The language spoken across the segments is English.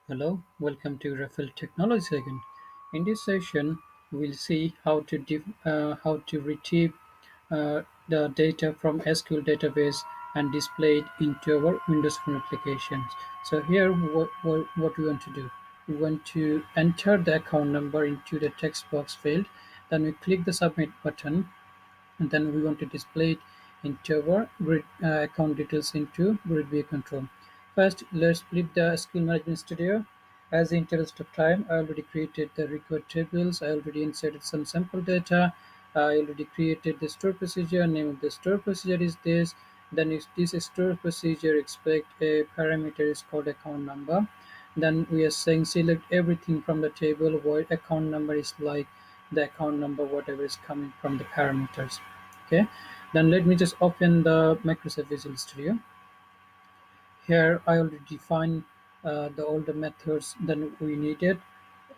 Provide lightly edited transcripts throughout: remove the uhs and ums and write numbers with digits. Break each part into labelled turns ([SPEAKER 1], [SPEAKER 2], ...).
[SPEAKER 1] Hello, welcome to Rafael Technology again. In this session, we'll see how to retrieve the data from SQL database and display it into our Windows Phone applications. So here, what we want to do, we want to enter the account number into the text box field. Then we click the submit button, and then we want to display it into our grid account details into grid view control. First, let's split the skill management studio. As the interest of time, I already created the record tables. I already inserted some sample data. I already created the store procedure. Name of the store procedure is this. Then if this store procedure expect a parameter is called account number. Then we are saying select everything from the table where account number is like the account number whatever is coming from the parameters. Okay, then let me just open the Microsoft Visual Studio. Here I already defined all the methods that we needed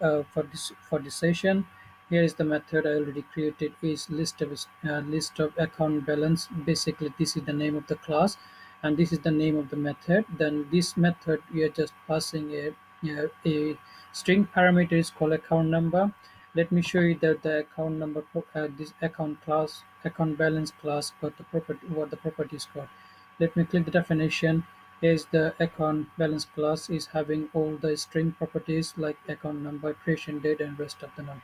[SPEAKER 1] for this session. Here is the method I already created is list of account balance. Basically, this is the name of the class, and this is the name of the method. Then this method we are just passing a string parameter is called account number. Let me show you that the account number this account balance class got the property what the properties got. Let me click the definition. Is the account balance class is having all the string properties like account number, creation date, and rest of the none.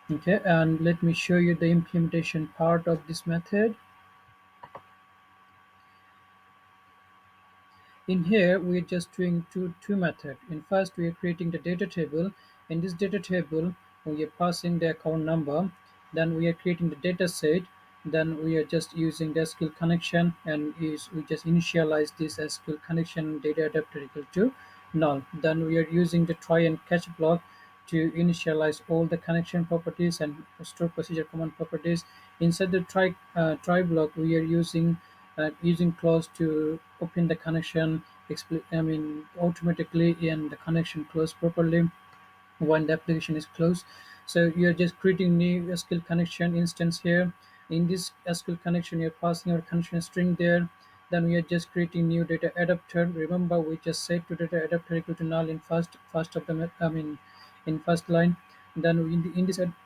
[SPEAKER 1] Okay, and let me show you the implementation part of this method. In here, we're just doing two methods. In first, we are creating the data table. In this data table, we are passing the account number. Then we are creating the data set. Then we are just using the SQL connection, and we just initialize this SQL connection data adapter equal to null. Then we are using the try and catch block to initialize all the connection properties and store procedure command properties. Inside the try block, we are using clause to open the connection automatically, and the connection close properly when the application is closed. So you're just creating new SQL connection instance here. In this SQL connection, you're passing our connection string there. Then we are just creating new data adapter. Remember, we just set to data adapter equal to null in first of the in first line. Then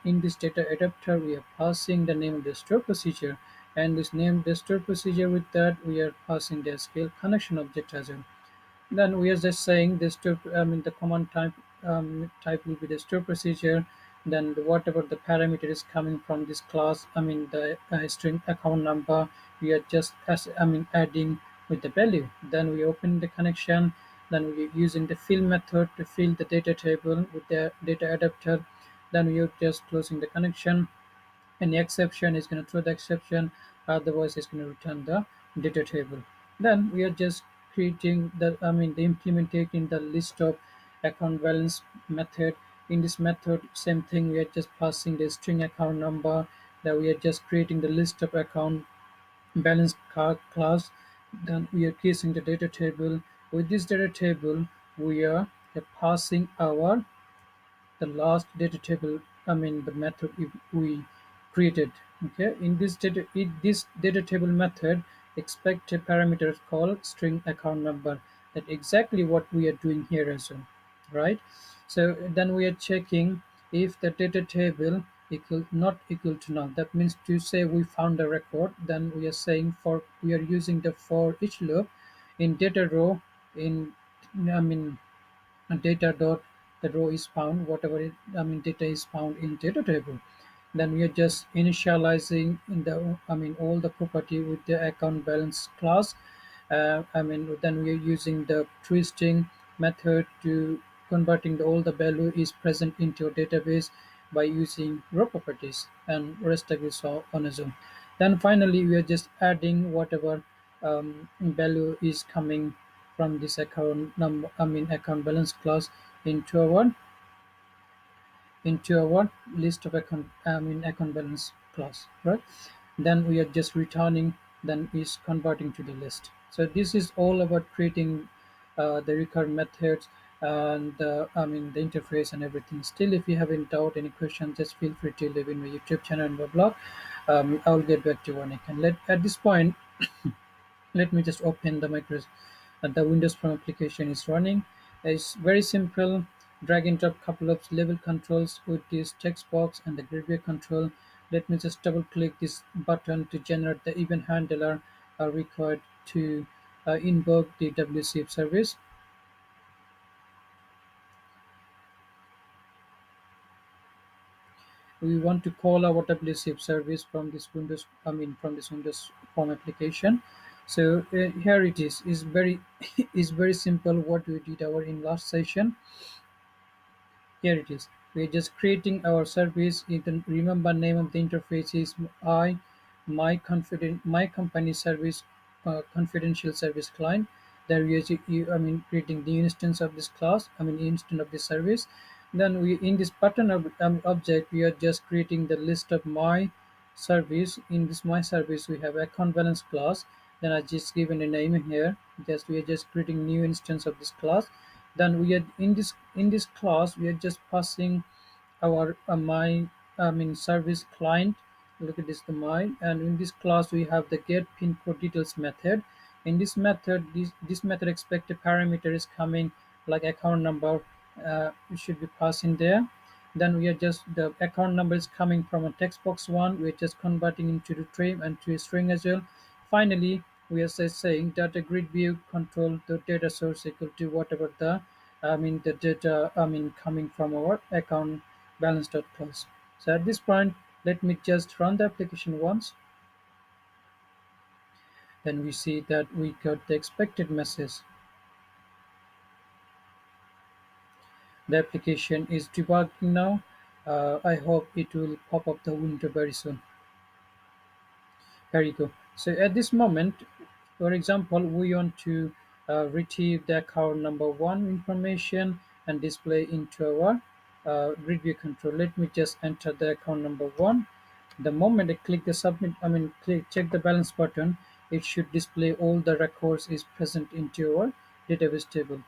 [SPEAKER 1] in this data adapter, we are passing the name of the store procedure, and this name the store procedure. With that, we are passing the SQL connection object as well. Then we are just saying this to the command type will be the store procedure. Then whatever the parameter is coming from this class, the string account number, we are just adding with the value. Then we open the connection. Then we are using the fill method to fill the data table with the data adapter. Then we are just closing the connection. Any exception is going to throw the exception, otherwise it's going to return the data table. Then we are just creating the implementing the list of account balance method. In this method, same thing, we are just passing the string account number. That we are just creating the list of account balance class. Then we are creating the data table. With this data table, we are passing our the last data table, the method we created. Okay, in this data table method, expect a parameter called string account number. That exactly what we are doing here as well, right? So then we are checking if the data table equal not equal to null. That means to say we found a record. Then we are saying we are using the for each loop in data row in I mean data dot the row is found whatever data is found in data table. Then we are just initializing in the all the property with the account balance class. Then we are using the twisting method to converting all the value is present into a database by using row properties, and rest of it so on its own. Then finally we are just adding whatever value is coming from this account number account balance class into our list of account balance class, right? Then we are just returning, then is converting to the list. So this is all about creating the recurrent methods and the interface and everything. Still, if you have any doubt, any question, just feel free to leave in my YouTube channel and my blog. I will get back to you when I can. At this point, let me just open the Windows Phone application is running. It's very simple. Drag and drop couple of level controls with this text box and the grid view control. Let me just double click this button to generate the event handler required to invoke the WCF service. We want to call our WCF service from this Windows, from this Windows Form application. So here it is very is very simple what we did our in last session. Here it is. We're just creating our service. You can remember name of the interface is I, my company service, confidential service client. There creating the instance of this class. Instance of this service. Then we in this button object we are just creating the list of my service. In this my service we have account balance class. Then I just given a name in here. Just we are just creating new instance of this class. Then we are in this class we are just passing our my service client. Look at this the my, and in this class we have the get pin code details method. In this method, this method expected parameter is coming like account number. We should be passing there. Then we are just the account number is coming from a text box one. We're just converting into the trim and to a string as well. Finally, we are saying data grid view control the data source equal to whatever the data coming from our account balance.class. So at this point, let me just run the application once. Then we see that we got the expected message. The application is debugging now. I hope it will pop up the window very soon. Here you go. So at this moment, for example, we want to retrieve the account number one information and display into our grid view control. Let me just enter the account number one. The moment I click the submit, check the balance button, it should display all the records is present into our database table.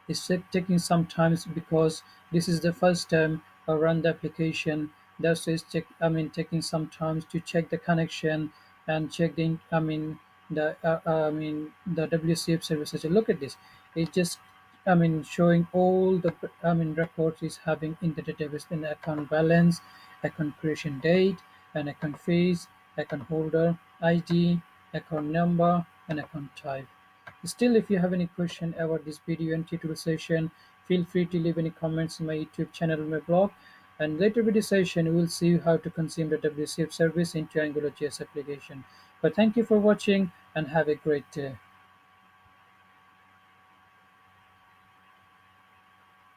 [SPEAKER 1] It's taking some time because this is the first time I run the application. That's why taking some time to check the connection and check the WCF services. Look at this. It just showing all the records is having in the database in account balance, account creation date, and account fees, account holder ID, account number, and account type. Still, if you have any question about this video and tutorial session, feel free to leave any comments in my YouTube channel or my blog. And later video session, we will see how to consume the WCF service into AngularJS application. But thank you for watching and have a great day.